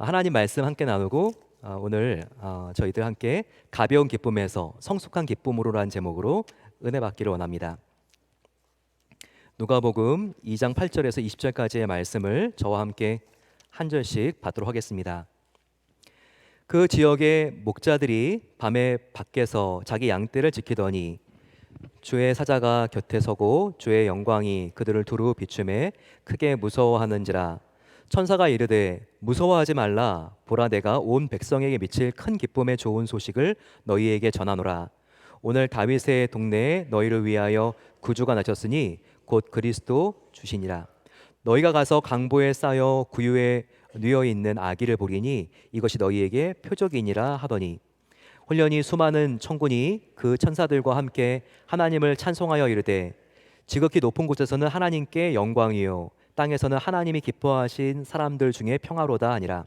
하나님 말씀 함께 나누고 오늘 저희들 함께 가벼운 기쁨에서 성숙한 기쁨으로라는 제목으로 은혜 받기를 원합니다. 누가복음 2장 8절에서 20절까지의 말씀을 저와 함께 한 절씩 받도록 하겠습니다. 그 지역의 목자들이 밤에 밖에서 자기 양떼를 지키더니 주의 사자가 곁에 서고 주의 영광이 그들을 두루 비추매 크게 무서워하는지라. 천사가 이르되 무서워하지 말라. 보라, 내가 온 백성에게 미칠 큰 기쁨의 좋은 소식을 너희에게 전하노라. 오늘 다윗의 동네에 너희를 위하여 구주가 나셨으니 곧 그리스도 주시니라. 너희가 가서 강보에 쌓여 구유에 누워 있는 아기를 보리니 이것이 너희에게 표적이니라 하더니, 홀련히 수많은 천군이 그 천사들과 함께 하나님을 찬송하여 이르되, 지극히 높은 곳에서는 하나님께 영광이요 땅에서는 하나님이 기뻐하신 사람들 중에 평화로다 하니라.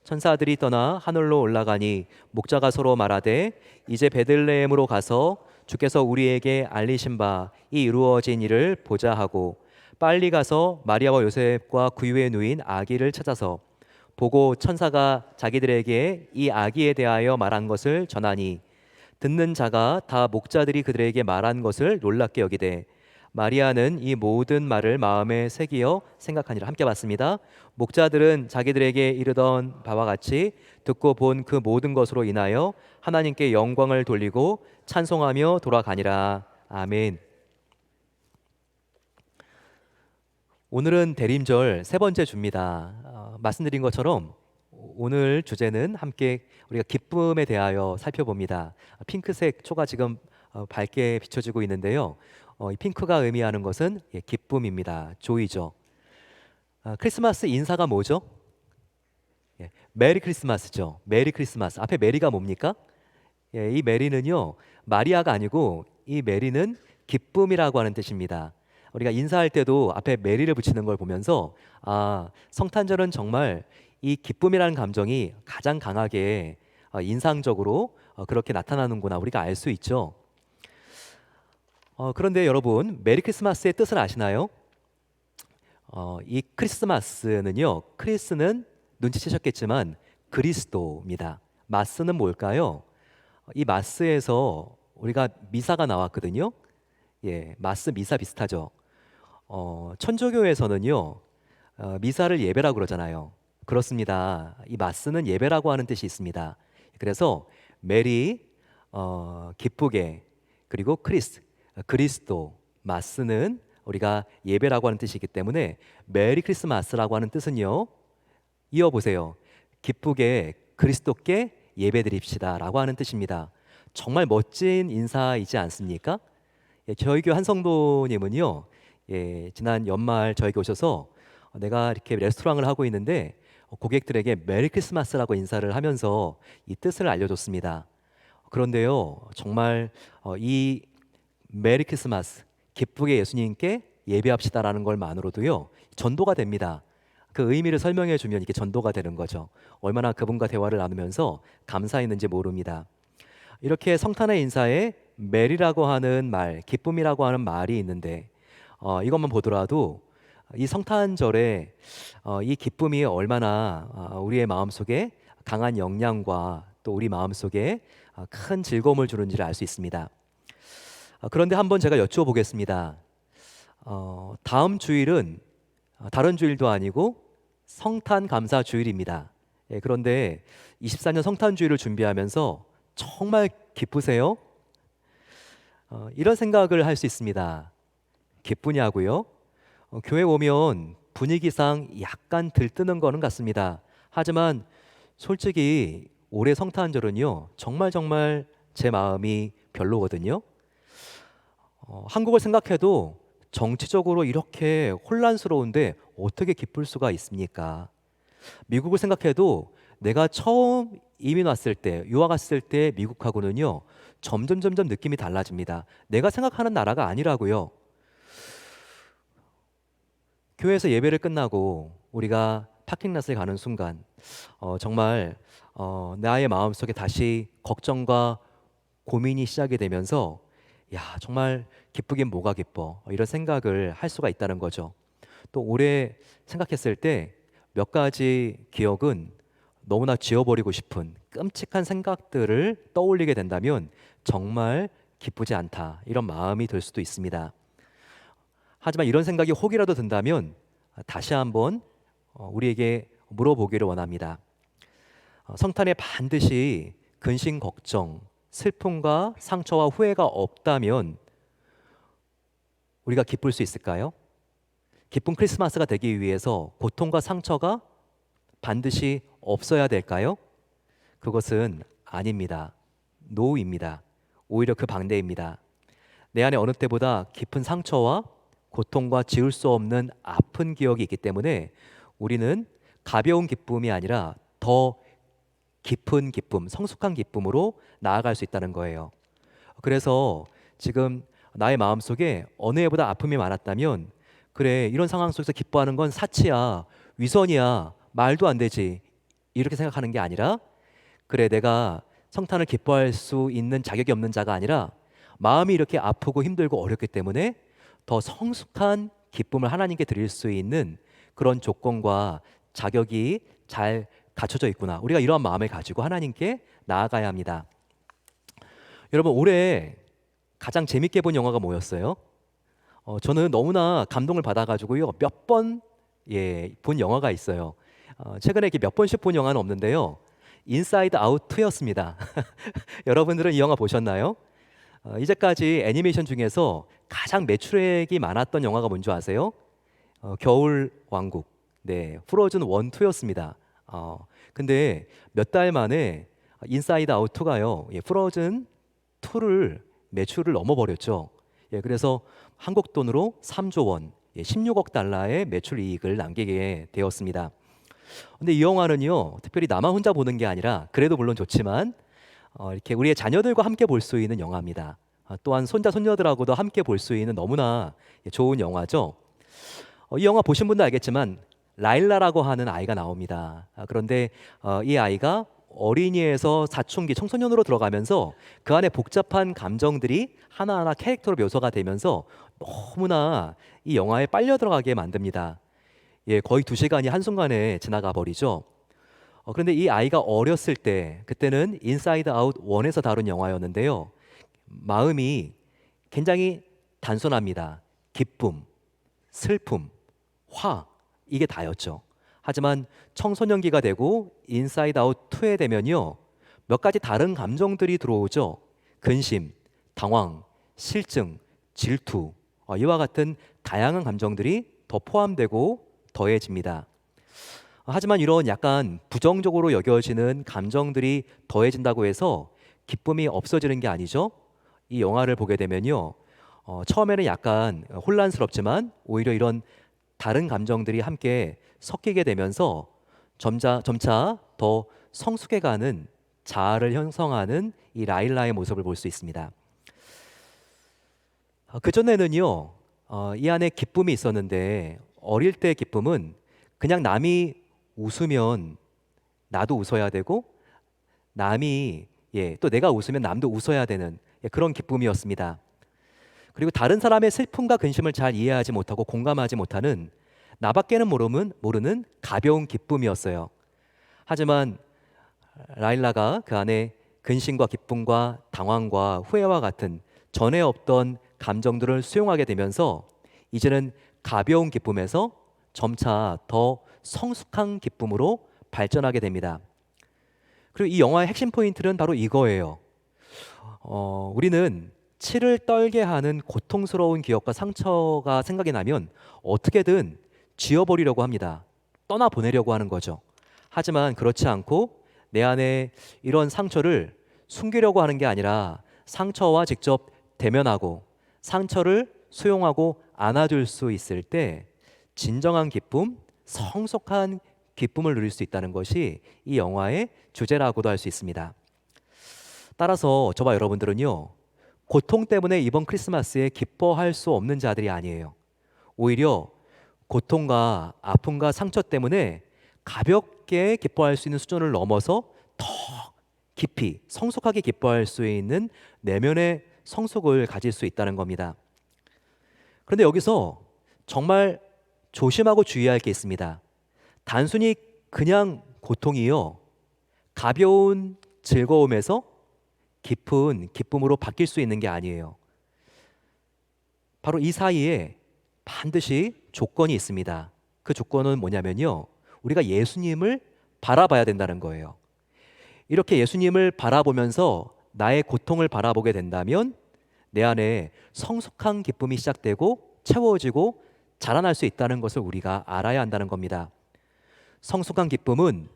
천사들이 떠나 하늘로 올라가니 목자가 서로 말하되, 이제 베들레헴으로 가서 주께서 우리에게 알리신 바 이 이루어진 일을 보자 하고, 빨리 가서 마리아와 요셉과 구유에 누인 아기를 찾아서 보고 천사가 자기들에게 이 아기에 대하여 말한 것을 전하니, 듣는 자가 다 목자들이 그들에게 말한 것을 놀랍게 여기되 마리아는 이 모든 말을 마음에 새기어 생각하니라. 함께 봤습니다. 목자들은 자기들에게 이르던 바와 같이 듣고 본 그 모든 것으로 인하여 하나님께 영광을 돌리고 찬송하며 돌아가니라. 아멘. 오늘은 대림절 세 번째 주입니다. 말씀드린 것처럼 오늘 주제는 함께 우리가 기쁨에 대하여 살펴봅니다. 핑크색 초가 지금 밝게 비춰지고 있는데요. 이 핑크가 의미하는 것은 기쁨입니다. 조이죠. 크리스마스 인사가 뭐죠? 메리 크리스마스죠. 메리 크리스마스. 앞에 메리가 뭡니까? 이 메리는요, 마리아가 아니고 이 메리는 기쁨이라고 하는 뜻입니다. 우리가 인사할 때도 앞에 메리를 붙이는 걸 보면서 성탄절은 정말 이 기쁨이라는 감정이 가장 강하게 인상적으로 그렇게 나타나는구나, 우리가 알 수 있죠. 그런데 여러분, 메리 크리스마스의 뜻을 아시나요? 이 크리스마스는요, 크리스는 눈치채셨겠지만 그리스도입니다. 마스는 뭘까요? 이 마스에서 우리가 미사가 나왔거든요. 마스 미사 비슷하죠. 천주교에서는요, 미사를 예배라고 그러잖아요. 그렇습니다. 이 마스는 예배라고 하는 뜻이 있습니다. 그래서 메리, 기쁘게, 그리고 그리스도, 마스는 우리가 예배라고 하는 뜻이기 때문에 메리 크리스마스라고 하는 뜻은요, 이어보세요. 기쁘게 그리스도께 예배드립시다 라고 하는 뜻입니다. 정말 멋진 인사이지 않습니까? 저희 교회 한 성도님은요, 지난 연말 저에게 오셔서 내가 이렇게 레스토랑을 하고 있는데 고객들에게 메리 크리스마스라고 인사를 하면서 이 뜻을 알려줬습니다. 그런데요, 정말 이 메리 크리스마스, 기쁘게 예수님께 예배합시다라는 것만으로도요, 전도가 됩니다. 그 의미를 설명해 주면 이게 전도가 되는 거죠. 얼마나 그분과 대화를 나누면서 감사했는지 모릅니다. 이렇게 성탄의 인사에 메리라고 하는 말, 기쁨이라고 하는 말이 있는데, 이것만 보더라도 이 성탄절에 이 기쁨이 얼마나 우리의 마음속에 강한 영향과 또 우리 마음속에 큰 즐거움을 주는지를 알 수 있습니다. 그런데 한번 제가 여쭈어 보겠습니다. 다음 주일은 다른 주일도 아니고 성탄 감사 주일입니다. 그런데 24년 성탄 주일을 준비하면서 정말 기쁘세요? 이런 생각을 할 수 있습니다. 기쁘냐고요? 교회 오면 분위기상 약간 들뜨는 거는 같습니다. 하지만 솔직히 올해 성탄절은요, 정말 제 마음이 별로거든요. 한국을 생각해도 정치적으로 이렇게 혼란스러운데 어떻게 기쁠 수가 있습니까? 미국을 생각해도 내가 처음 이민 왔을 때, 유학 갔을 때 미국하고는요, 점점 느낌이 달라집니다. 내가 생각하는 나라가 아니라고요. 교회에서 예배를 끝나고 우리가 파킹랏에 가는 순간 정말 나의 마음속에 다시 걱정과 고민이 시작이 되면서, 정말 기쁘긴 뭐가 기뻐, 이런 생각을 할 수가 있다는 거죠. 또 올해 생각했을 때 몇 가지 기억은, 너무나 지워버리고 싶은 끔찍한 생각들을 떠올리게 된다면 정말 기쁘지 않다, 이런 마음이 들 수도 있습니다. 하지만 이런 생각이 혹이라도 든다면 다시 한번 우리에게 물어보기를 원합니다. 성탄에 반드시 근심, 걱정, 슬픔과 상처와 후회가 없다면 우리가 기쁠 수 있을까요? 기쁜 크리스마스가 되기 위해서 고통과 상처가 반드시 없어야 될까요? 그것은 아닙니다. 노입니다. 오히려 그 반대입니다. 내 안에 어느 때보다 깊은 상처와 고통과 지울 수 없는 아픈 기억이 있기 때문에 우리는 가벼운 기쁨이 아니라 더 깊은 기쁨, 성숙한 기쁨으로 나아갈 수 있다는 거예요. 그래서 지금 나의 마음속에 어느 해보다 아픔이 많았다면, 그래, 이런 상황 속에서 기뻐하는 건 사치야, 위선이야, 말도 안 되지, 이렇게 생각하는 게 아니라, 그래, 내가 성탄을 기뻐할 수 있는 자격이 없는 자가 아니라 마음이 이렇게 아프고 힘들고 어렵기 때문에 더 성숙한 기쁨을 하나님께 드릴 수 있는 그런 조건과 자격이 잘 갖춰져 있구나, 우리가 이러한 마음을 가지고 하나님께 나아가야 합니다. 여러분, 올해 가장 재밌게 본 영화가 뭐였어요? 저는 너무나 감동을 받아가지고요, 몇 번 본 영화가 있어요. 최근에 이렇게 몇 번씩 본 영화는 없는데요, 인사이드 아웃 2였습니다. 여러분들은 이 영화 보셨나요? 이제까지 애니메이션 중에서 가장 매출액이 많았던 영화가 뭔지 아세요? 겨울 왕국, 네, 프로즌 1, 2였습니다. 근데 몇 달 만에 인사이드 아웃 2가요, 프로즌 2를 매출을 넘어버렸죠. 그래서 한국 돈으로 3조 원, 16억 달러의 매출 이익을 남기게 되었습니다. 근데 이 영화는요, 특별히 나만 혼자 보는 게 아니라, 그래도 물론 좋지만 이렇게 우리의 자녀들과 함께 볼 수 있는 영화입니다. 또한 손자 손녀들하고도 함께 볼 수 있는 너무나 좋은 영화죠. 이 영화 보신 분도 알겠지만 라일라라고 하는 아이가 나옵니다. 그런데 이 아이가 어린이에서 사춘기, 청소년으로 들어가면서 그 안에 복잡한 감정들이 하나하나 캐릭터로 묘사가 되면서 너무나 이 영화에 빨려 들어가게 만듭니다. 거의 2시간이 한순간에 지나가 버리죠. 그런데 이 아이가 어렸을 때, 그때는 인사이드 아웃 1에서 다룬 영화였는데요, 마음이 굉장히 단순합니다. 기쁨, 슬픔, 화, 이게 다였죠. 하지만 청소년기가 되고 인사이드 아웃 2에 되면요, 몇 가지 다른 감정들이 들어오죠. 근심, 당황, 실증, 질투, 이와 같은 다양한 감정들이 더 포함되고 더해집니다. 하지만 이런 약간 부정적으로 여겨지는 감정들이 더해진다고 해서 기쁨이 없어지는 게 아니죠. 이 영화를 보게 되면요, 처음에는 약간 혼란스럽지만 오히려 이런 다른 감정들이 함께 섞이게 되면서 점차 더 성숙해가는, 자아를 형성하는 이 라일라의 모습을 볼 수 있습니다. 그전에는요, 이 안에 기쁨이 있었는데, 어릴 때 기쁨은 그냥 남이 웃으면 나도 웃어야 되고, 남이 또 내가 웃으면 남도 웃어야 되는 그런 기쁨이었습니다. 그리고 다른 사람의 슬픔과 근심을 잘 이해하지 못하고 공감하지 못하는 나밖에는 모르는 가벼운 기쁨이었어요. 하지만 라일라가 그 안에 근심과 기쁨과 당황과 후회와 같은 전에 없던 감정들을 수용하게 되면서 이제는 가벼운 기쁨에서 점차 더 성숙한 기쁨으로 발전하게 됩니다. 그리고 이 영화의 핵심 포인트는 바로 이거예요. 우리는 치를 떨게 하는 고통스러운 기억과 상처가 생각이 나면 어떻게든 지워버리려고 합니다. 떠나보내려고 하는 거죠. 하지만 그렇지 않고 내 안에 이런 상처를 숨기려고 하는 게 아니라 상처와 직접 대면하고 상처를 수용하고 안아줄 수 있을 때 진정한 기쁨, 성숙한 기쁨을 누릴 수 있다는 것이 이 영화의 주제라고도 할 수 있습니다. 따라서 저와 여러분들은요, 고통 때문에 이번 크리스마스에 기뻐할 수 없는 자들이 아니에요. 오히려 고통과 아픔과 상처 때문에 가볍게 기뻐할 수 있는 수준을 넘어서 더 깊이 성숙하게 기뻐할 수 있는 내면의 성숙을 가질 수 있다는 겁니다. 그런데 여기서 정말 조심하고 주의할 게 있습니다. 단순히 그냥 고통이요, 가벼운 즐거움에서 깊은 기쁨으로 바뀔 수 있는 게 아니에요. 바로 이 사이에 반드시 조건이 있습니다. 그 조건은 뭐냐면요. 우리가 예수님을 바라봐야 된다는 거예요. 이렇게 예수님을 바라보면서 나의 고통을 바라보게 된다면 내 안에 성숙한 기쁨이 시작되고 채워지고 자라날 수 있다는 것을 우리가 알아야 한다는 겁니다. 성숙한 기쁨은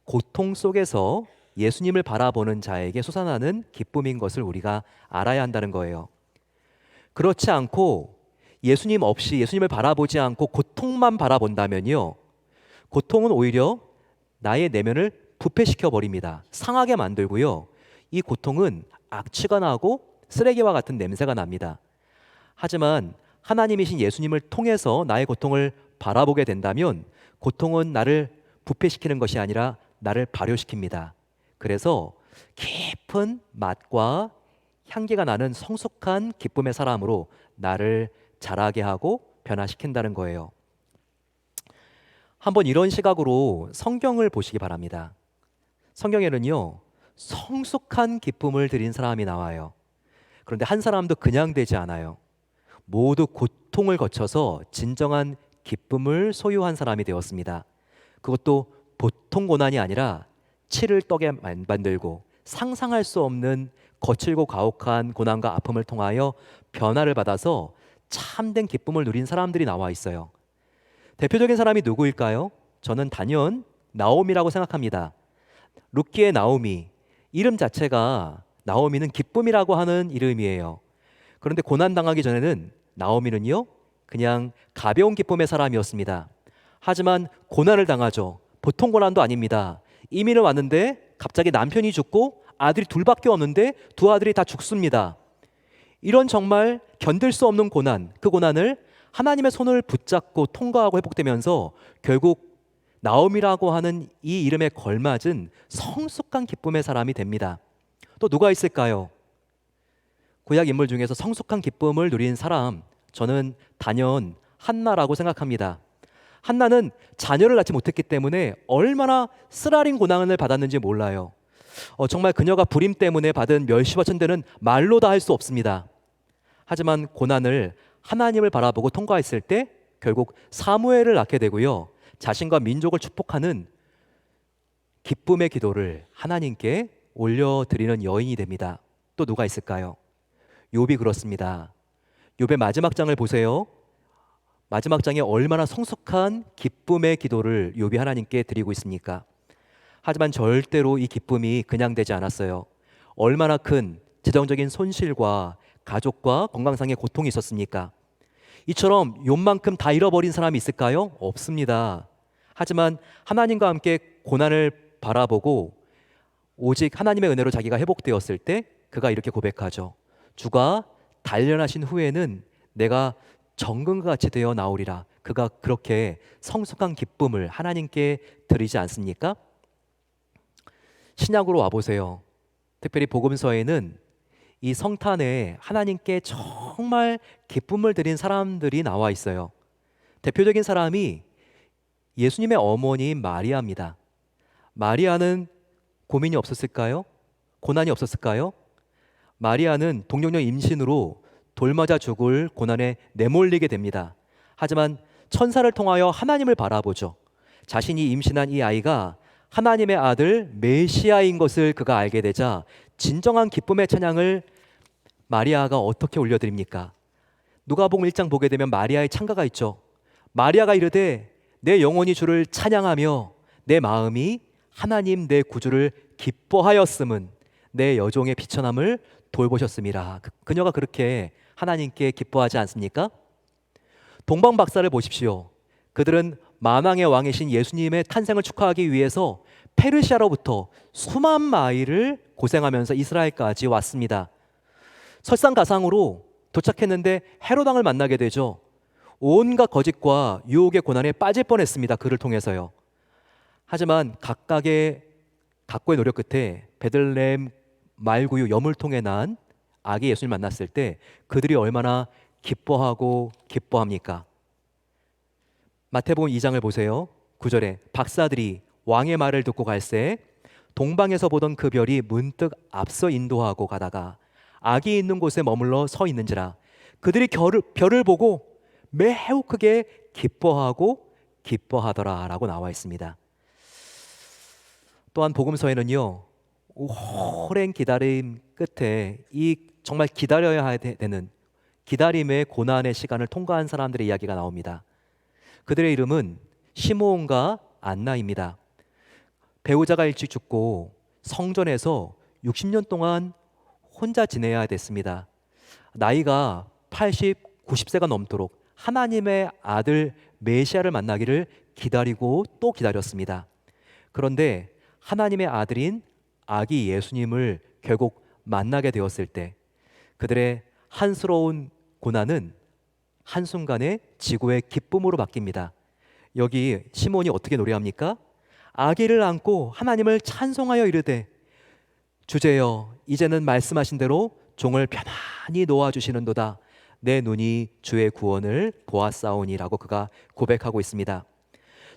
고통 속에서 예수님을 바라보는 자에게 솟아나는 기쁨인 것을 우리가 알아야 한다는 거예요. 그렇지 않고 예수님 없이 예수님을 바라보지 않고 고통만 바라본다면요. 고통은 오히려 나의 내면을 부패시켜 버립니다. 상하게 만들고요. 이 고통은 악취가 나고 쓰레기와 같은 냄새가 납니다. 하지만 하나님이신 예수님을 통해서 나의 고통을 바라보게 된다면 고통은 나를 부패시키는 것이 아니라 나를 발효시킵니다. 그래서 깊은 맛과 향기가 나는 성숙한 기쁨의 사람으로 나를 자라게 하고 변화시킨다는 거예요. 한번 이런 시각으로 성경을 보시기 바랍니다. 성경에는요, 성숙한 기쁨을 드린 사람이 나와요. 그런데 한 사람도 그냥 되지 않아요. 모두 고통을 거쳐서 진정한 기쁨을 소유한 사람이 되었습니다. 그것도 보통 고난이 아니라 치를 떡에 만들고 상상할 수 없는 거칠고 가혹한 고난과 아픔을 통하여 변화를 받아서 참된 기쁨을 누린 사람들이 나와 있어요. 대표적인 사람이 누구일까요? 저는 단연 나오미라고 생각합니다. 룻기의 나오미, 이름 자체가 나오미는 기쁨이라고 하는 이름이에요. 그런데 고난 당하기 전에는 나오미는요, 그냥 가벼운 기쁨의 사람이었습니다. 하지만 고난을 당하죠. 보통 고난도 아닙니다. 이민을 왔는데 갑자기 남편이 죽고 아들이 둘밖에 없는데 두 아들이 다 죽습니다. 이런 정말 견딜 수 없는 고난, 그 고난을 하나님의 손을 붙잡고 통과하고 회복되면서 결국 나오미라고 하는 이 이름에 걸맞은 성숙한 기쁨의 사람이 됩니다. 또 누가 있을까요? 구약 인물 중에서 성숙한 기쁨을 누린 사람, 저는 단연 한나라고 생각합니다. 한나는 자녀를 낳지 못했기 때문에 얼마나 쓰라린 고난을 받았는지 몰라요. 정말 그녀가 불임 때문에 받은 멸시와 천대는 말로 다 할 수 없습니다. 하지만 고난을 하나님을 바라보고 통과했을 때 결국 사무엘을 낳게 되고요. 자신과 민족을 축복하는 기쁨의 기도를 하나님께 올려드리는 여인이 됩니다. 또 누가 있을까요? 욥이 그렇습니다. 욥의 마지막 장을 보세요. 마지막 장에 얼마나 성숙한 기쁨의 기도를 욥이 하나님께 드리고 있습니까? 하지만 절대로 이 기쁨이 그냥 되지 않았어요. 얼마나 큰 재정적인 손실과 가족과 건강상의 고통이 있었습니까? 이처럼 욥만큼 다 잃어버린 사람이 있을까요? 없습니다. 하지만 하나님과 함께 고난을 바라보고 오직 하나님의 은혜로 자기가 회복되었을 때 그가 이렇게 고백하죠. 주가 단련하신 후에는 내가 정금과 같이 되어 나오리라. 그가 그렇게 성숙한 기쁨을 하나님께 드리지 않습니까? 신약으로 와보세요. 특별히 복음서에는 이 성탄에 하나님께 정말 기쁨을 드린 사람들이 나와 있어요. 대표적인 사람이 예수님의 어머니인 마리아입니다. 마리아는 고민이 없었을까요? 고난이 없었을까요? 마리아는 동정녀 임신으로 돌맞아 죽을 고난에 내몰리게 됩니다. 하지만 천사를 통하여 하나님을 바라보죠. 자신이 임신한 이 아이가 하나님의 아들 메시아인 것을 그가 알게 되자 진정한 기쁨의 찬양을 마리아가 어떻게 올려드립니까? 누가복음 1장 보게 되면 마리아의 찬가가 있죠. 마리아가 이르되 내 영혼이 주를 찬양하며 내 마음이 하나님 내 구주를 기뻐하였음은 내 여종의 비천함을 돌보셨음이라. 그녀가 그렇게 하나님께 기뻐하지 않습니까? 동방 박사를 보십시오. 그들은 만왕의 왕이신 예수님의 탄생을 축하하기 위해서 페르시아로부터 수만 마일을 고생하면서 이스라엘까지 왔습니다. 설상가상으로 도착했는데 헤롯 왕을 만나게 되죠. 온갖 거짓과 유혹의 고난에 빠질 뻔했습니다. 그를 통해서요. 하지만 각각의 노력 끝에 베들레헴 말구유 여물통에 난 아기 예수님 만났을 때 그들이 얼마나 기뻐합니까? 마태복음 2장을 보세요. 9절에 박사들이 왕의 말을 듣고 갈새 동방에서 보던 그 별이 문득 앞서 인도하고 가다가 악이 있는 곳에 머물러 서 있는지라 그들이 별을 보고 매우 크게 기뻐하더라 라고 나와 있습니다. 또한 복음서에는요, 오랜 기다림 끝에 이 정말 기다려야 되는 기다림의 고난의 시간을 통과한 사람들의 이야기가 나옵니다. 그들의 이름은 시므온과 안나입니다. 배우자가 일찍 죽고 성전에서 60년 동안 혼자 지내야 됐습니다. 나이가 80, 90세가 넘도록 하나님의 아들 메시아를 만나기를 기다리고 또 기다렸습니다. 그런데 하나님의 아들인 아기 예수님을 결국 만나게 되었을 때 그들의 한스러운 고난은 한순간에 지구의 기쁨으로 바뀝니다. 여기 시몬이 어떻게 노래합니까? 아기를 안고 하나님을 찬송하여 이르되 주제여 이제는 말씀하신 대로 종을 편안히 놓아주시는도다. 내 눈이 주의 구원을 보았사오니라고 그가 고백하고 있습니다.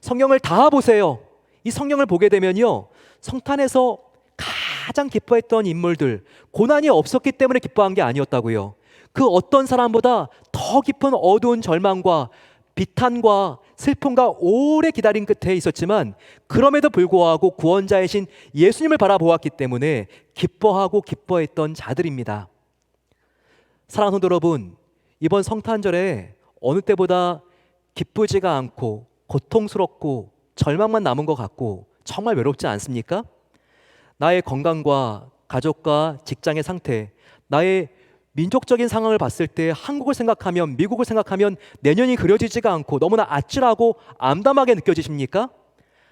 성경을 다 보세요. 이 성경을 보게 되면요, 성탄에서 가장 기뻐했던 인물들, 고난이 없었기 때문에 기뻐한 게 아니었다고요. 그 어떤 사람보다 더 깊은 어두운 절망과 비탄과 슬픔과 오래 기다린 끝에 있었지만 그럼에도 불구하고 구원자이신 예수님을 바라보았기 때문에 기뻐했던 자들입니다. 사랑하는 성도 여러분, 이번 성탄절에 어느 때보다 기쁘지가 않고 고통스럽고 절망만 남은 것 같고 정말 외롭지 않습니까? 나의 건강과 가족과 직장의 상태, 나의 민족적인 상황을 봤을 때 한국을 생각하면, 미국을 생각하면 내년이 그려지지가 않고 너무나 아찔하고 암담하게 느껴지십니까?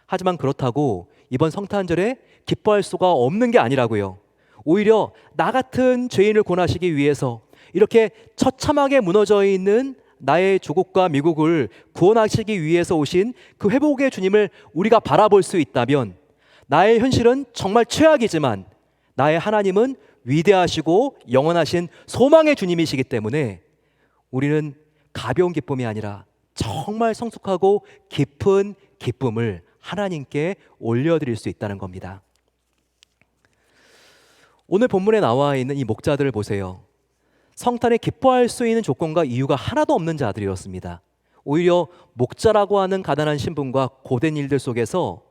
하지만 그렇다고 이번 성탄절에 기뻐할 수가 없는 게 아니라고요. 오히려 나 같은 죄인을 구원하시기 위해서 이렇게 처참하게 무너져 있는 나의 조국과 미국을 구원하시기 위해서 오신 그 회복의 주님을 우리가 바라볼 수 있다면, 나의 현실은 정말 최악이지만 나의 하나님은 위대하시고 영원하신 소망의 주님이시기 때문에 우리는 가벼운 기쁨이 아니라 정말 성숙하고 깊은 기쁨을 하나님께 올려드릴 수 있다는 겁니다. 오늘 본문에 나와 있는 이 목자들을 보세요. 성탄에 기뻐할 수 있는 조건과 이유가 하나도 없는 자들이었습니다. 오히려 목자라고 하는 가난한 신분과 고된 일들 속에서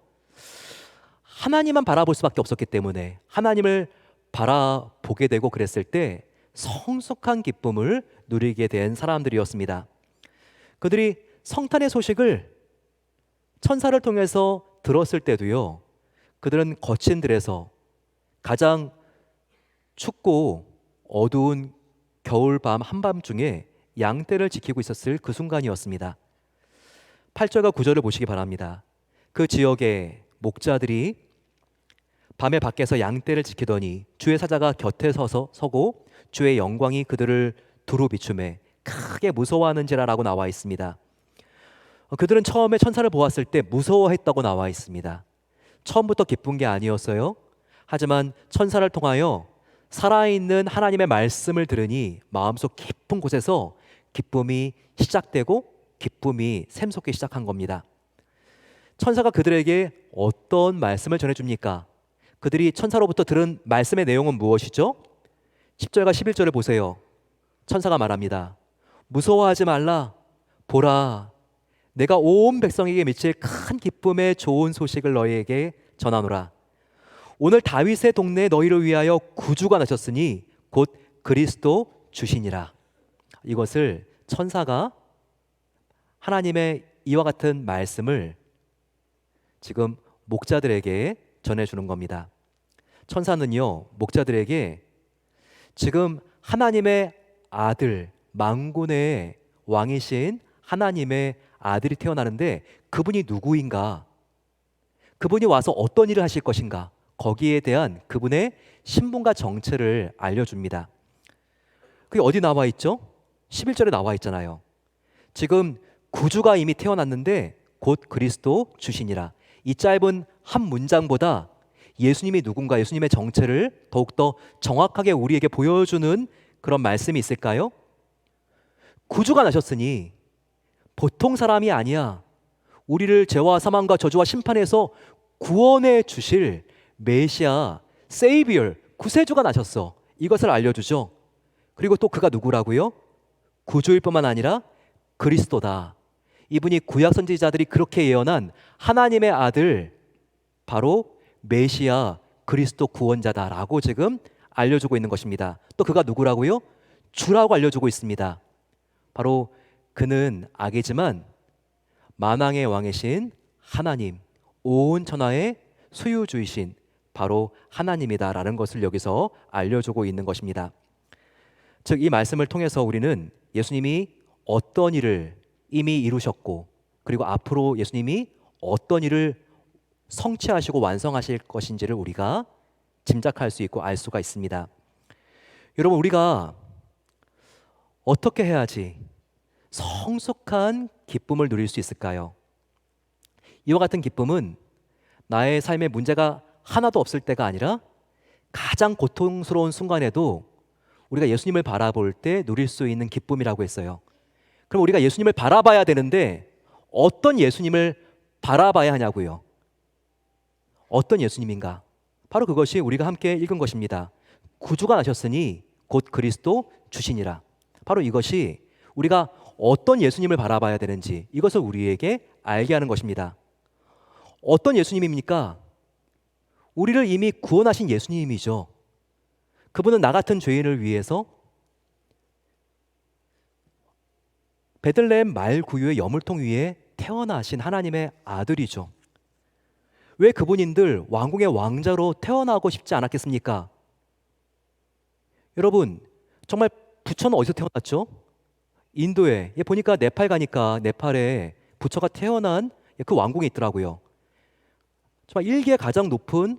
하나님만 바라볼 수밖에 없었기 때문에 하나님을 바라보게 되고 그랬을 때 성숙한 기쁨을 누리게 된 사람들이었습니다. 그들이 성탄의 소식을 천사를 통해서 들었을 때도요, 그들은 거친 들에서 가장 춥고 어두운 겨울밤 한밤중에 양떼를 지키고 있었을 그 순간이었습니다. 8절과 9절을 보시기 바랍니다. 그 지역의 목자들이 밤에 밖에서 양떼를 지키더니 주의 사자가 곁에 서고 주의 영광이 그들을 두루 비추매 크게 무서워하는지라라고 나와 있습니다. 그들은 처음에 천사를 보았을 때 무서워했다고 나와 있습니다. 처음부터 기쁜 게 아니었어요. 하지만 천사를 통하여 살아있는 하나님의 말씀을 들으니 마음속 깊은 곳에서 기쁨이 시작되고 기쁨이 샘솟기 시작한 겁니다. 천사가 그들에게 어떤 말씀을 전해줍니까? 그들이 천사로부터 들은 말씀의 내용은 무엇이죠? 10절과 11절을 보세요. 천사가 말합니다. 무서워하지 말라. 보라, 내가 온 백성에게 미칠 큰 기쁨의 좋은 소식을 너희에게 전하노라. 오늘 다윗의 동네에 너희를 위하여 구주가 나셨으니 곧 그리스도 주시니라. 이것을 천사가 하나님의 이와 같은 말씀을 지금 목자들에게 전해주는 겁니다. 천사는요, 목자들에게 지금 하나님의 아들, 만군의 왕이신 하나님의 아들이 태어나는데 그분이 누구인가? 그분이 와서 어떤 일을 하실 것인가? 거기에 대한 그분의 신분과 정체를 알려줍니다. 그게 어디 나와 있죠? 11절에 나와 있잖아요. 지금 구주가 이미 태어났는데 곧 그리스도 주시니라. 이 짧은 한 문장보다 예수님이 누군가, 예수님의 정체를 더욱더 정확하게 우리에게 보여주는 그런 말씀이 있을까요? 구주가 나셨으니 보통 사람이 아니야. 우리를 죄와 사망과 저주와 심판에서 구원해 주실 메시아, 세이비얼, 구세주가 나셨어. 이것을 알려주죠. 그리고 또 그가 누구라고요? 구주일 뿐만 아니라 그리스도다. 이분이 구약 선지자들이 그렇게 예언한 하나님의 아들, 바로 메시아 그리스도 구원자다라고 지금 알려주고 있는 것입니다. 또 그가 누구라고요? 주라고 알려주고 있습니다. 바로 그는 아기지만 만왕의 왕이신 하나님, 온 천하의 소유주이신 바로 하나님이다라는 것을 여기서 알려주고 있는 것입니다. 즉, 이 말씀을 통해서 우리는 예수님이 어떤 일을 이미 이루셨고, 그리고 앞으로 예수님이 어떤 일을 성취하시고 완성하실 것인지를 우리가 짐작할 수 있고 알 수가 있습니다. 여러분, 우리가 어떻게 해야지 성숙한 기쁨을 누릴 수 있을까요? 이와 같은 기쁨은 나의 삶에 문제가 하나도 없을 때가 아니라 가장 고통스러운 순간에도 우리가 예수님을 바라볼 때 누릴 수 있는 기쁨이라고 했어요. 그럼 우리가 예수님을 바라봐야 되는데 어떤 예수님을 바라봐야 하냐고요? 어떤 예수님인가? 바로 그것이 우리가 함께 읽은 것입니다. 구주가 나셨으니 곧 그리스도 주시니라. 바로 이것이 우리가 어떤 예수님을 바라봐야 되는지 이것을 우리에게 알게 하는 것입니다. 어떤 예수님입니까? 우리를 이미 구원하신 예수님이죠. 그분은 나 같은 죄인을 위해서 베들레헴 말구유의 여물통 위에 태어나신 하나님의 아들이죠. 왜 그분인들 왕궁의 왕자로 태어나고 싶지 않았겠습니까? 여러분, 정말 부처는 어디서 태어났죠? 인도에. 보니까 네팔 가니까 네팔에 부처가 태어난 그 왕궁이 있더라고요. 정말 일개 가장 높은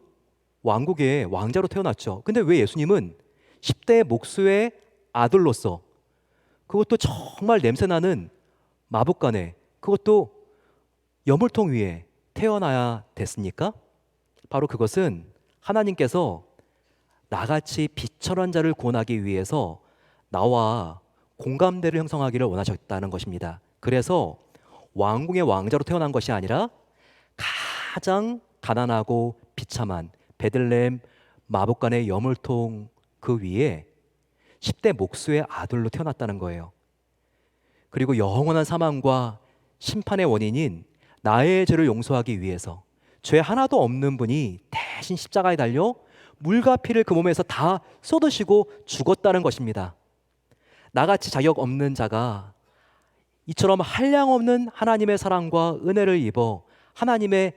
왕국의 왕자로 태어났죠. 근데 왜 예수님은 10대 목수의 아들로서, 그것도 정말 냄새나는 마법관에, 그것도 여물통 위에 태어나야 됐습니까? 바로 그것은 하나님께서 나같이 비천한 자를 구원하기 위해서 나와 공감대를 형성하기를 원하셨다는 것입니다. 그래서 왕궁의 왕자로 태어난 것이 아니라 가장 가난하고 비참한 베들레헴 마법관의 여물통 그 위에 10대 목수의 아들로 태어났다는 거예요. 그리고 영원한 사망과 심판의 원인인 나의 죄를 용서하기 위해서 죄 하나도 없는 분이 대신 십자가에 달려 물과 피를 그 몸에서 다 쏟으시고 죽었다는 것입니다. 나같이 자격 없는 자가 이처럼 한량없는 하나님의 사랑과 은혜를 입어 하나님의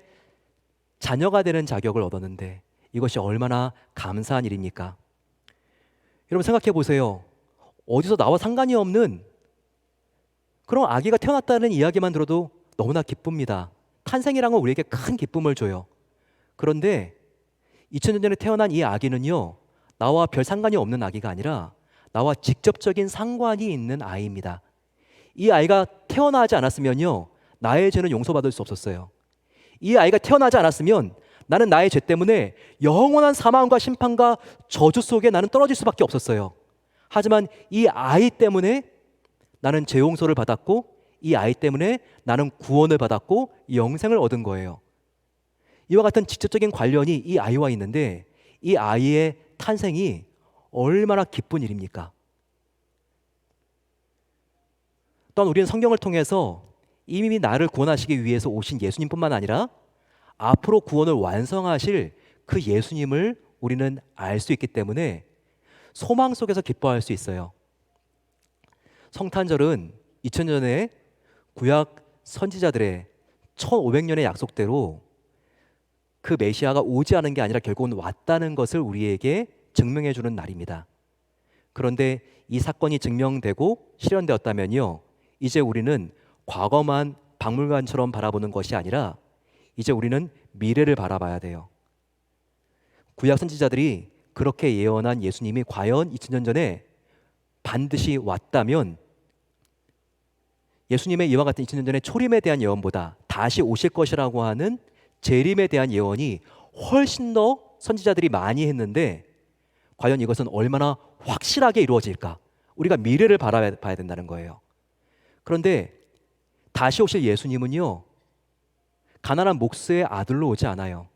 자녀가 되는 자격을 얻었는데 이것이 얼마나 감사한 일입니까? 여러분 생각해 보세요. 어디서 나와 상관이 없는 그런 아기가 태어났다는 이야기만 들어도 너무나 기쁩니다. 탄생이란 건 우리에게 큰 기쁨을 줘요. 그런데 2000년 전에 태어난 이 아기는요, 나와 별 상관이 없는 아기가 아니라 나와 직접적인 상관이 있는 아이입니다. 이 아이가 태어나지 않았으면요, 나의 죄는 용서받을 수 없었어요. 이 아이가 태어나지 않았으면 나는 나의 죄 때문에 영원한 사망과 심판과 저주 속에 나는 떨어질 수밖에 없었어요. 하지만 이 아이 때문에 나는 죄 용서를 받았고, 이 아이 때문에 나는 구원을 받았고 영생을 얻은 거예요. 이와 같은 직접적인 관련이 이 아이와 있는데 이 아이의 탄생이 얼마나 기쁜 일입니까? 또한 우리는 성경을 통해서 이미 나를 구원하시기 위해서 오신 예수님뿐만 아니라 앞으로 구원을 완성하실 그 예수님을 우리는 알 수 있기 때문에 소망 속에서 기뻐할 수 있어요. 성탄절은 2000년의 구약 선지자들의 1500년의 약속대로 그 메시아가 오지 않은 게 아니라 결국은 왔다는 것을 우리에게 증명해 주는 날입니다. 그런데 이 사건이 증명되고 실현되었다면요, 이제 우리는 과거만 박물관처럼 바라보는 것이 아니라 이제 우리는 미래를 바라봐야 돼요. 구약 선지자들이 그렇게 예언한 예수님이 과연 2000년 전에 반드시 왔다면 예수님의 이와 같은 2000년 전의 초림에 대한 예언보다 다시 오실 것이라고 하는 재림에 대한 예언이 훨씬 더 선지자들이 많이 했는데 과연 이것은 얼마나 확실하게 이루어질까? 우리가 미래를 바라봐야 된다는 거예요. 그런데 다시 오실 예수님은요, 가난한 목수의 아들로 오지 않아요.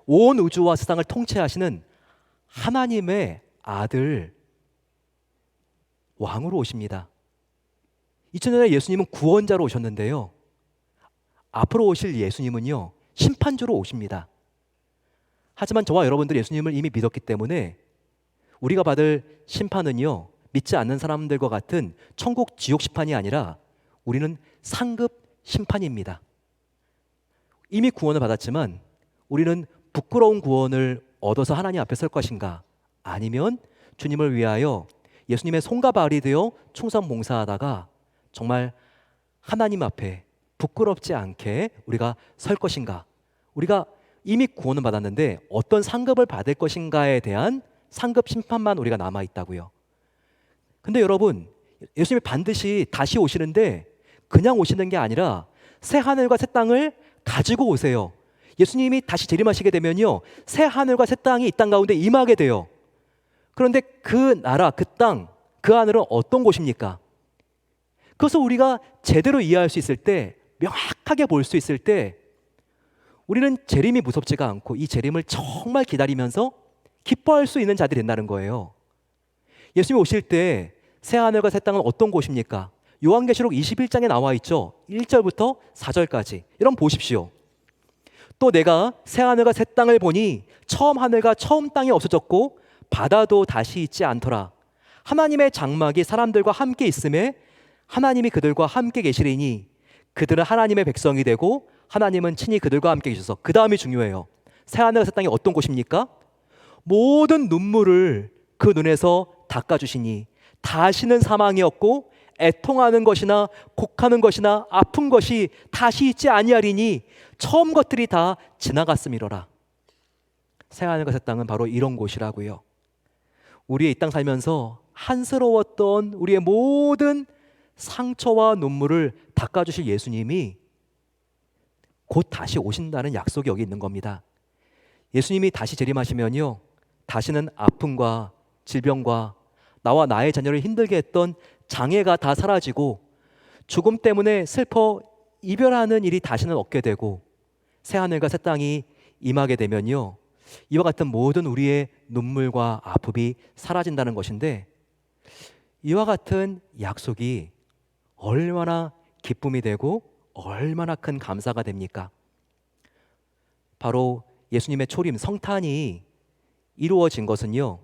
온 우주와 세상을 통치하시는 하나님의 아들 왕으로 오십니다. 2000년 전에 예수님은 구원자로 오셨는데요, 앞으로 오실 예수님은요, 심판주로 오십니다. 하지만 저와 여러분들이 예수님을 이미 믿었기 때문에 우리가 받을 심판은요, 믿지 않는 사람들과 같은 천국 지옥 심판이 아니라 우리는 상급 심판입니다. 이미 구원을 받았지만 우리는 부끄러운 구원을 얻어서 하나님 앞에 설 것인가, 아니면 주님을 위하여 예수님의 손과 발이 되어 충성 봉사하다가 정말 하나님 앞에 부끄럽지 않게 우리가 설 것인가. 우리가 이미 구원을 받았는데 어떤 상급을 받을 것인가에 대한 상급 심판만 우리가 남아있다고요. 근데 여러분, 예수님이 반드시 다시 오시는데 그냥 오시는 게 아니라 새 하늘과 새 땅을 가지고 오세요. 예수님이 다시 재림하시게 되면요, 새 하늘과 새 땅이 이 땅 가운데 임하게 돼요. 그런데 그 나라, 그 땅, 그 하늘은 어떤 곳입니까? 그것을 우리가 제대로 이해할 수 있을 때, 명확하게 볼 수 있을 때, 우리는 재림이 무섭지가 않고 이 재림을 정말 기다리면서 기뻐할 수 있는 자들이 된다는 거예요. 예수님이 오실 때 새 하늘과 새 땅은 어떤 곳입니까? 요한계시록 21장에 나와 있죠. 1절부터 4절까지. 여러분 보십시오. 또 내가 새 하늘과 새 땅을 보니 처음 하늘과 처음 땅이 없어졌고 바다도 다시 있지 않더라. 하나님의 장막이 사람들과 함께 있음에 하나님이 그들과 함께 계시리니 그들은 하나님의 백성이 되고 하나님은 친히 그들과 함께 계셔서. 그 다음이 중요해요. 새 하늘과 새 땅이 어떤 곳입니까? 모든 눈물을 그 눈에서 닦아주시니 다시는 사망이 없고 애통하는 것이나 곡하는 것이나 아픈 것이 다시 있지 아니하리니 처음 것들이 다 지나갔음이로라. 새 하늘과 새 땅은 바로 이런 곳이라고요. 우리의 이 땅 살면서 한스러웠던 우리의 모든 상처와 눈물을 닦아주실 예수님이 곧 다시 오신다는 약속이 여기 있는 겁니다. 예수님이 다시 재림하시면요, 다시는 아픔과 질병과 나와 나의 자녀를 힘들게 했던 장애가 다 사라지고 죽음 때문에 슬퍼 이별하는 일이 다시는 없게 되고 새 하늘과 새 땅이 임하게 되면요, 이와 같은 모든 우리의 눈물과 아픔이 사라진다는 것인데, 이와 같은 약속이 얼마나 기쁨이 되고 얼마나 큰 감사가 됩니까? 바로 예수님의 초림 성탄이 이루어진 것은요,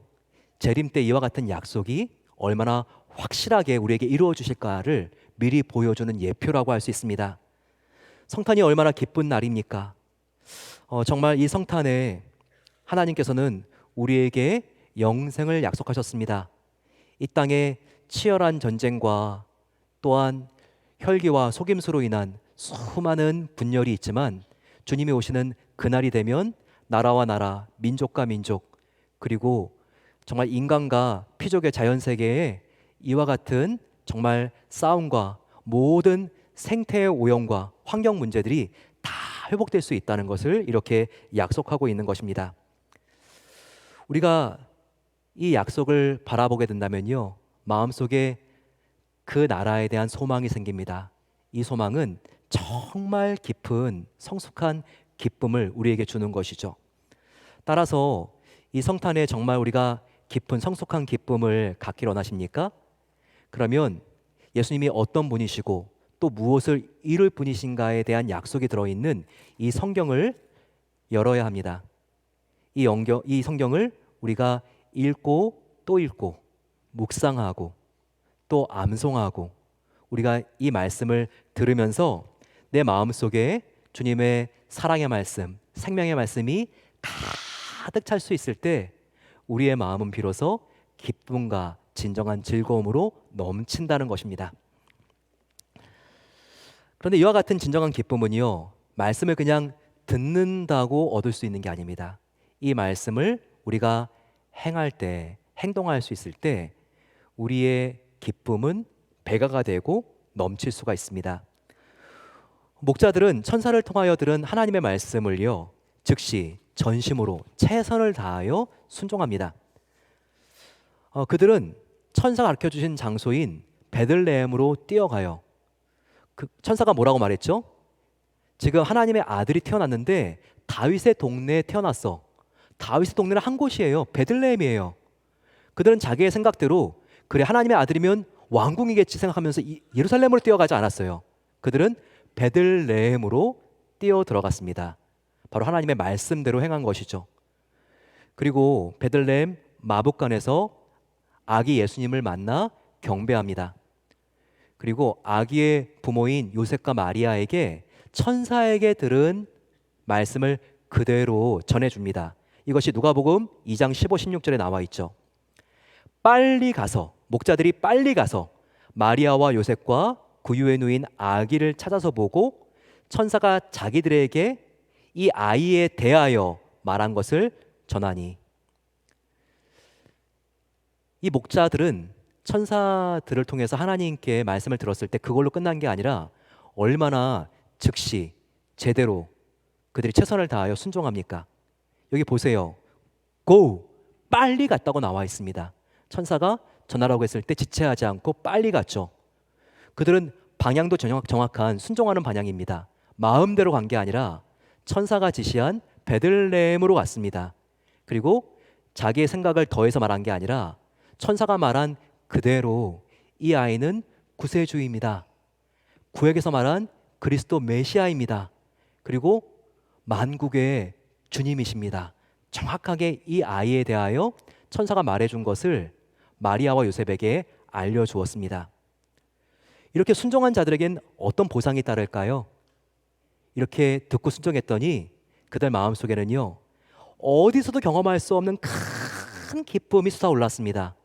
재림 때 이와 같은 약속이 얼마나 확실하게 우리에게 이루어 주실까를 미리 보여주는 예표라고 할 수 있습니다. 성탄이 얼마나 기쁜 날입니까? 정말 이 성탄에 하나님께서는 우리에게 영생을 약속하셨습니다. 이 땅에 치열한 전쟁과 또한 혈기와 속임수로 인한 수많은 분열이 있지만 주님이 오시는 그날이 되면 나라와 나라, 민족과 민족, 그리고 정말 인간과 피족의 자연세계에 이와 같은 정말 싸움과 모든 생태의 오염과 환경 문제들이 다 회복될 수 있다는 것을 이렇게 약속하고 있는 것입니다. 우리가 이 약속을 바라보게 된다면요, 마음속에 그 나라에 대한 소망이 생깁니다. 이 소망은 정말 깊은 성숙한 기쁨을 우리에게 주는 것이죠. 따라서 이 성탄에 정말 우리가 깊은 성숙한 기쁨을 갖길 원하십니까? 그러면 예수님이 어떤 분이시고 또 무엇을 이룰 분이신가에 대한 약속이 들어있는 이 성경을 열어야 합니다. 이 성경을 우리가 읽고 또 읽고 묵상하고 또 암송하고 우리가 이 말씀을 들으면서 내 마음속에 주님의 사랑의 말씀, 생명의 말씀이 가득 찰 수 있을 때 우리의 마음은 비로소 기쁨과 진정한 즐거움으로 넘친다는 것입니다. 그런데 이와 같은 진정한 기쁨은요, 말씀을 그냥 듣는다고 얻을 수 있는 게 아닙니다. 이 말씀을 우리가 행할 때, 행동할 수 있을 때 우리의 기쁨은 배가가 되고 넘칠 수가 있습니다. 목자들은 천사를 통하여 들은 하나님의 말씀을요, 즉시 전심으로 최선을 다하여 순종합니다. 그들은 천사가 가르쳐주신 장소인 베들레헴으로 뛰어가요. 그 천사가 뭐라고 말했죠? 지금 하나님의 아들이 태어났는데 다윗의 동네에 태어났어. 다윗의 동네는 한 곳이에요. 베들레헴이에요. 그들은 자기의 생각대로 그래 하나님의 아들이면 왕궁이겠지 생각하면서 예루살렘으로 뛰어가지 않았어요. 그들은 베들레헴으로 뛰어 들어갔습니다. 바로 하나님의 말씀대로 행한 것이죠. 그리고 베들레헴 마복간에서 아기 예수님을 만나 경배합니다. 그리고 아기의 부모인 요셉과 마리아에게 천사에게 들은 말씀을 그대로 전해줍니다. 이것이 누가복음 2장 15, 16절에 나와 있죠. 빨리 가서, 목자들이 빨리 가서 마리아와 요셉과 구유에 누인 아기를 찾아서 보고 천사가 자기들에게 이 아이에 대하여 말한 것을 전하니, 이 목자들은 천사들을 통해서 하나님께 말씀을 들었을 때 그걸로 끝난 게 아니라 얼마나 즉시 제대로 그들이 최선을 다하여 순종합니까? 여기 보세요. Go! 빨리 갔다고 나와 있습니다. 천사가 전하라고 했을 때 지체하지 않고 빨리 갔죠. 그들은 방향도 정확한 순종하는 방향입니다. 마음대로 간 게 아니라 천사가 지시한 베들레헴으로 갔습니다. 그리고 자기의 생각을 더해서 말한 게 아니라 천사가 말한 그대로 이 아이는 구세주입니다. 구약에서 말한 그리스도 메시아입니다. 그리고 만국의 주님이십니다. 정확하게 이 아이에 대하여 천사가 말해준 것을 마리아와 요셉에게 알려주었습니다. 이렇게 순종한 자들에겐 어떤 보상이 따를까요? 이렇게 듣고 순종했더니 그들 마음속에는요, 어디서도 경험할 수 없는 큰 기쁨이 솟아올랐습니다.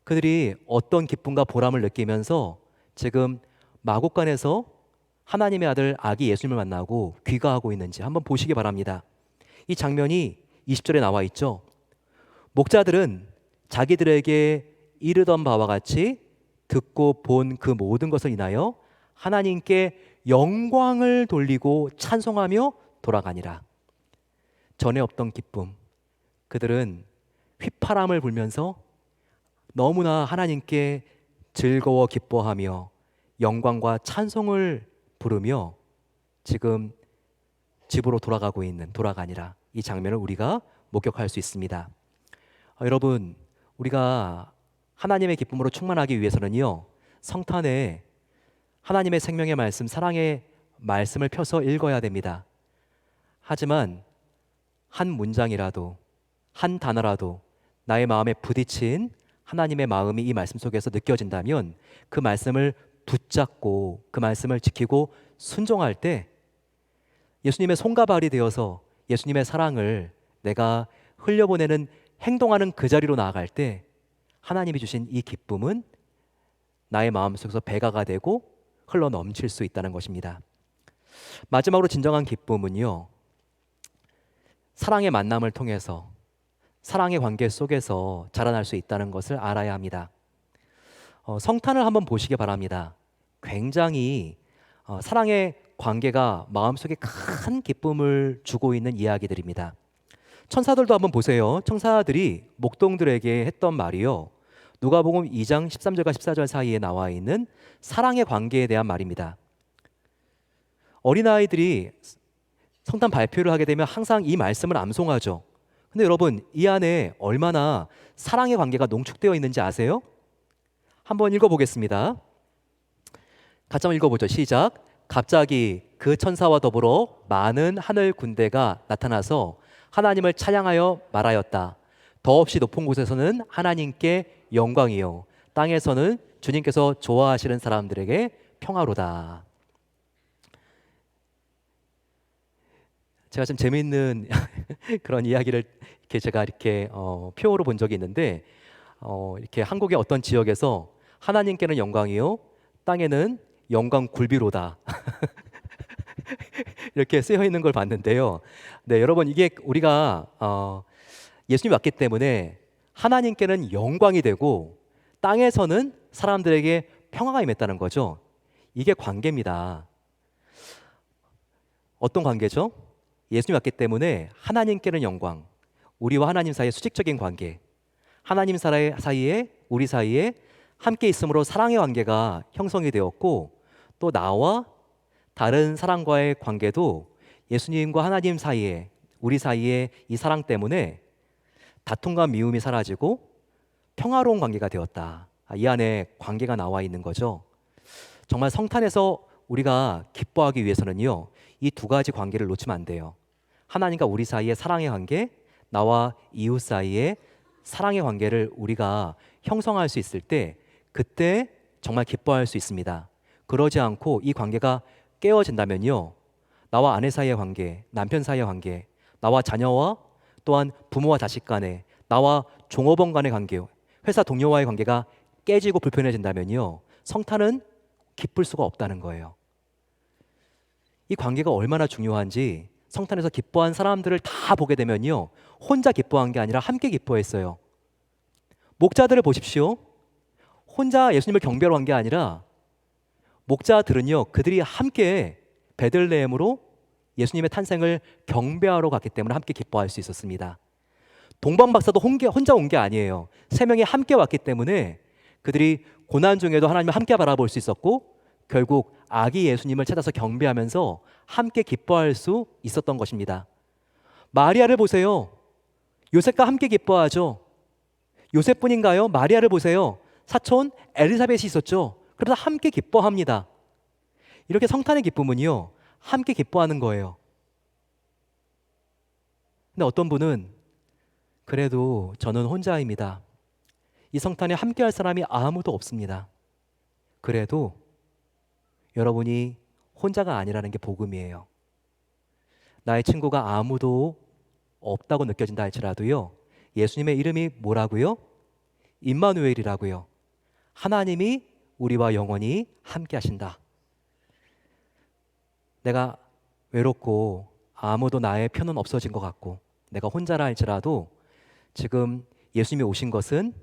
그들이 어떤 기쁨과 보람을 느끼면서 지금 마곡간에서 하나님의 아들 아기 예수님을 만나고 귀가하고 있는지 한번 보시기 바랍니다. 이 장면이 20절에 나와 있죠. 목자들은 자기들에게 이르던 바와 같이 듣고 본 그 모든 것을 인하여 하나님께 영광을 돌리고 찬송하며 돌아가니라. 전에 없던 기쁨, 그들은 휘파람을 불면서 너무나 하나님께 즐거워 기뻐하며 영광과 찬송을 부르며 지금 집으로 돌아가고 있는, 돌아가니라, 이 장면을 우리가 목격할 수 있습니다. 여러분, 우리가 하나님의 기쁨으로 충만하기 위해서는요, 성탄에 하나님의 생명의 말씀, 사랑의 말씀을 펴서 읽어야 됩니다. 하지만 한 문장이라도, 한 단어라도 나의 마음에 부딪힌 하나님의 마음이 이 말씀 속에서 느껴진다면 그 말씀을 붙잡고 그 말씀을 지키고 순종할 때 예수님의 손과 발이 되어서 예수님의 사랑을 내가 흘려보내는, 행동하는 그 자리로 나아갈 때 하나님이 주신 이 기쁨은 나의 마음속에서 배가가 되고 흘러 넘칠 수 있다는 것입니다. 마지막으로 진정한 기쁨은요, 사랑의 만남을 통해서, 사랑의 관계 속에서 자라날 수 있다는 것을 알아야 합니다. 성탄을 한번 보시기 바랍니다. 굉장히 사랑의 관계가 마음속에 큰 기쁨을 주고 있는 이야기들입니다. 천사들도 한번 보세요. 천사들이 목동들에게 했던 말이요, 누가복음 2장 13절과 14절 사이에 나와 있는 사랑의 관계에 대한 말입니다. 어린아이들이 성탄 발표를 하게 되면 항상 이 말씀을 암송하죠. 근데 여러분, 이 안에 얼마나 사랑의 관계가 농축되어 있는지 아세요? 한번 읽어보겠습니다. 같이 한번 읽어보죠. 시작. 갑자기 그 천사와 더불어 많은 하늘 군대가 나타나서 하나님을 찬양하여 말하였다. 더없이 높은 곳에서는 하나님께 영광이요, 땅에서는 주님께서 좋아하시는 사람들에게 평화로다. 제가 좀 재미있는 그런 이야기를 제가 이렇게 표로 본 적이 있는데, 이렇게 한국의 어떤 지역에서 하나님께는 영광이요, 땅에는 영광 굴비로다 이렇게 쓰여 있는 걸 봤는데요. 네, 여러분, 이게 우리가 예수님이 왔기 때문에 하나님께는 영광이 되고 땅에서는 사람들에게 평화가 임했다는 거죠. 이게 관계입니다. 어떤 관계죠? 예수님이 왔기 때문에 하나님께는 영광, 우리와 하나님 사이의 수직적인 관계, 하나님 사이에, 우리 사이에 함께 있음으로 사랑의 관계가 형성이 되었고, 또 나와 다른 사람과의 관계도 예수님과 하나님 사이에, 우리 사이에 이 사랑 때문에 다툼과 미움이 사라지고 평화로운 관계가 되었다. 이 안에 관계가 나와 있는 거죠. 정말 성탄에서 우리가 기뻐하기 위해서는요, 이 두 가지 관계를 놓치면 안 돼요. 하나님과 우리 사이의 사랑의 관계, 나와 이웃 사이의 사랑의 관계를 우리가 형성할 수 있을 때 그때 정말 기뻐할 수 있습니다. 그러지 않고 이 관계가 깨어진다면요, 나와 아내 사이의 관계, 남편 사이의 관계, 나와 자녀와 또한 부모와 자식 간에, 나와 종업원 간의 관계, 회사 동료와의 관계가 깨지고 불편해진다면요, 성탄은 기쁠 수가 없다는 거예요. 이 관계가 얼마나 중요한지 성탄에서 기뻐한 사람들을 다 보게 되면요, 혼자 기뻐한 게 아니라 함께 기뻐했어요. 목자들을 보십시오. 혼자 예수님을 경배하러 간 게 아니라 목자들은요, 그들이 함께 베들레헴으로 예수님의 탄생을 경배하러 갔기 때문에 함께 기뻐할 수 있었습니다. 동방박사도 혼자 온 게 아니에요. 세 명이 함께 왔기 때문에 그들이 고난 중에도 하나님을 함께 바라볼 수 있었고, 결국 아기 예수님을 찾아서 경배하면서 함께 기뻐할 수 있었던 것입니다. 마리아를 보세요. 요셉과 함께 기뻐하죠. 요셉뿐인가요? 마리아를 보세요. 사촌 엘리사벳이 있었죠. 그래서 함께 기뻐합니다. 이렇게 성탄의 기쁨은요, 함께 기뻐하는 거예요. 근데 어떤 분은 그래도 저는 혼자입니다. 이 성탄에 함께할 사람이 아무도 없습니다. 그래도 여러분이 혼자가 아니라는 게 복음이에요. 나의 친구가 아무도 없다고 느껴진다 할지라도요, 예수님의 이름이 뭐라고요? 임마누엘이라고요. 하나님이 우리와 영원히 함께 하신다. 내가 외롭고 아무도 나의 편은 없어진 것 같고 내가 혼자라 할지라도 지금 예수님이 오신 것은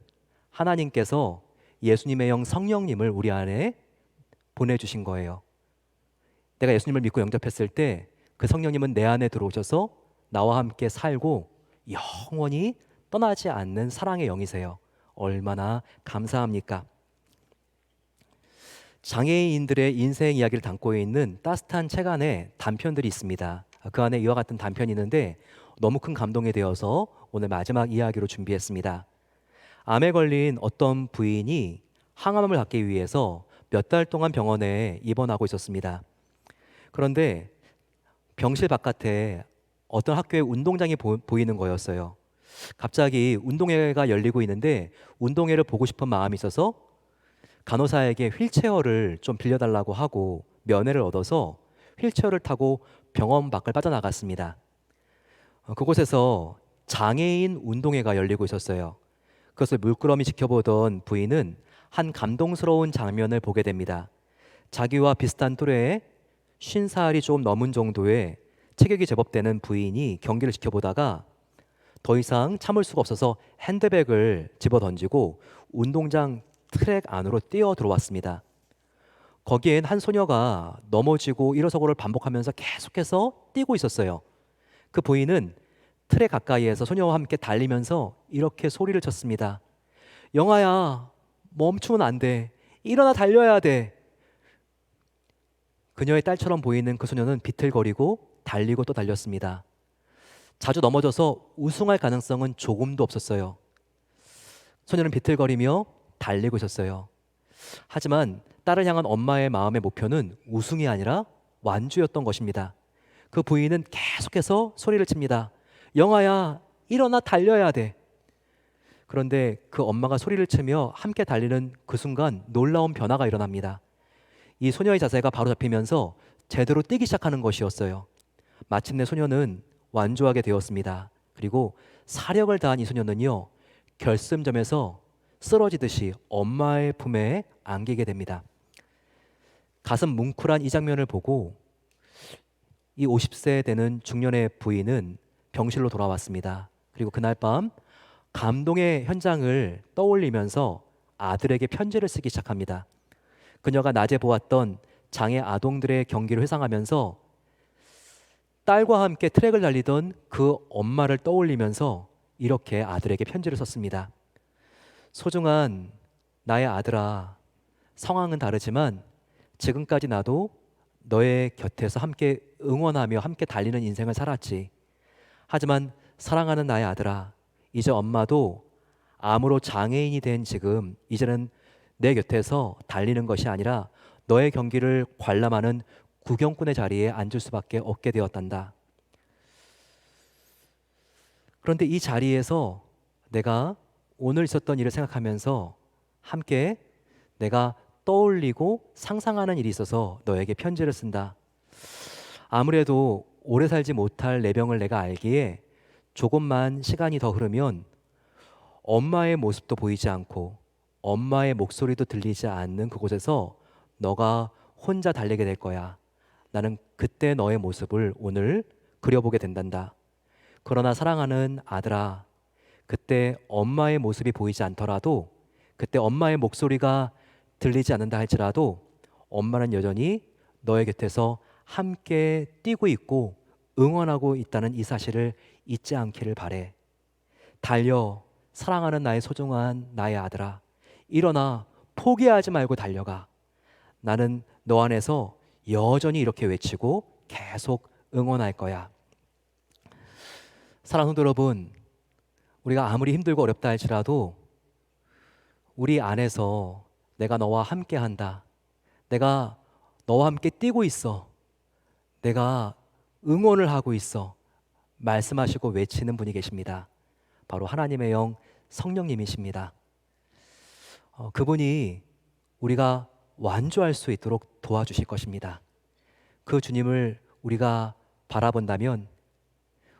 하나님께서 예수님의 영 성령님을 우리 안에 보내주신 거예요. 내가 예수님을 믿고 영접했을 때 그 성령님은 내 안에 들어오셔서 나와 함께 살고 영원히 떠나지 않는 사랑의 영이세요. 얼마나 감사합니까? 장애인들의 인생 이야기를 담고 있는 따뜻한 책 안에 단편들이 있습니다. 그 안에 이와 같은 단편이 있는데 너무 큰 감동이 되어서 오늘 마지막 이야기로 준비했습니다. 암에 걸린 어떤 부인이 항암을 갖기 위해서 몇 달 동안 병원에 입원하고 있었습니다. 그런데 병실 바깥에 어떤 학교의 운동장이 보이는 거였어요. 갑자기 운동회가 열리고 있는데 운동회를 보고 싶은 마음이 있어서 간호사에게 휠체어를 좀 빌려달라고 하고 면회를 얻어서 휠체어를 타고 병원 밖을 빠져나갔습니다. 그곳에서 장애인 운동회가 열리고 있었어요. 그것을 물끄러미 지켜보던 부인은 한 감동스러운 장면을 보게 됩니다. 자기와 비슷한 또래의 50살이 좀 넘은 정도의 체격이 제법 되는 부인이 경기를 지켜보다가 더 이상 참을 수가 없어서 핸드백을 집어던지고 운동장 트랙 안으로 뛰어 들어왔습니다. 거기엔 한 소녀가 넘어지고 일어서고를 반복하면서 계속해서 뛰고 있었어요. 그 부인은 트랙 가까이에서 소녀와 함께 달리면서 이렇게 소리를 쳤습니다. 영아야, 멈추면 안 돼. 일어나 달려야 돼. 그녀의 딸처럼 보이는 그 소녀는 비틀거리고 달리고 또 달렸습니다. 자주 넘어져서 우승할 가능성은 조금도 없었어요. 소녀는 비틀거리며 달리고 있었어요. 하지만 딸을 향한 엄마의 마음의 목표는 우승이 아니라 완주였던 것입니다. 그 부인은 계속해서 소리를 칩니다. 영아야, 일어나 달려야 돼. 그런데 그 엄마가 소리를 치며 함께 달리는 그 순간 놀라운 변화가 일어납니다. 이 소녀의 자세가 바로 잡히면서 제대로 뛰기 시작하는 것이었어요. 마침내 소녀는 완주하게 되었습니다. 그리고 사력을 다한 이 소녀는요, 결승점에서 쓰러지듯이 엄마의 품에 안기게 됩니다. 가슴 뭉클한 이 장면을 보고 이 50세 되는 중년의 부인은 병실로 돌아왔습니다. 그리고 그날 밤 감동의 현장을 떠올리면서 아들에게 편지를 쓰기 시작합니다. 그녀가 낮에 보았던 장애 아동들의 경기를 회상하면서 딸과 함께 트랙을 달리던 그 엄마를 떠올리면서 이렇게 아들에게 편지를 썼습니다. 소중한 나의 아들아, 상황은 다르지만 지금까지 나도 너의 곁에서 함께 응원하며 함께 달리는 인생을 살았지. 하지만 사랑하는 나의 아들아, 이제 엄마도 암으로 장애인이 된 지금 이제는 내 곁에서 달리는 것이 아니라 너의 경기를 관람하는 구경꾼의 자리에 앉을 수밖에 없게 되었단다. 그런데 이 자리에서 내가 오늘 있었던 일을 생각하면서 함께 내가 떠올리고 상상하는 일이 있어서 너에게 편지를 쓴다. 아무래도 오래 살지 못할 내 병을 내가 알기에 조금만 시간이 더 흐르면 엄마의 모습도 보이지 않고 엄마의 목소리도 들리지 않는 그곳에서 너가 혼자 달리게 될 거야. 나는 그때 너의 모습을 오늘 그려보게 된단다. 그러나 사랑하는 아들아, 그때 엄마의 모습이 보이지 않더라도, 그때 엄마의 목소리가 들리지 않는다 할지라도 엄마는 여전히 너의 곁에서 함께 뛰고 있고 응원하고 있다는 이 사실을 잊지 않기를 바래. 달려, 사랑하는 나의 소중한 나의 아들아. 일어나, 포기하지 말고 달려가. 나는 너 안에서 여전히 이렇게 외치고 계속 응원할 거야. 사랑하는 성도 여러분, 우리가 아무리 힘들고 어렵다 할지라도 우리 안에서 내가 너와 함께 한다. 내가 너와 함께 뛰고 있어. 내가 응원을 하고 있어. 말씀하시고 외치는 분이 계십니다. 바로 하나님의 영 성령님이십니다. 그분이 우리가 완주할 수 있도록 도와주실 것입니다. 그 주님을 우리가 바라본다면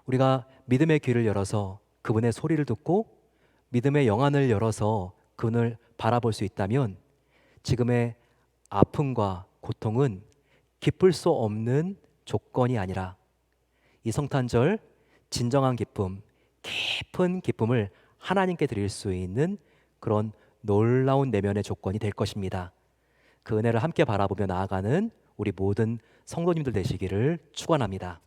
우리가 믿음의 귀를 열어서 그분의 소리를 듣고 믿음의 영안을 열어서 그분을 바라볼 수 있다면 지금의 아픔과 고통은 기쁠 수 없는 조건이 아니라 이 성탄절 진정한 기쁨, 깊은 기쁨을 하나님께 드릴 수 있는 그런 놀라운 내면의 조건이 될 것입니다. 그 은혜를 함께 바라보며 나아가는 우리 모든 성도님들 되시기를 축원합니다.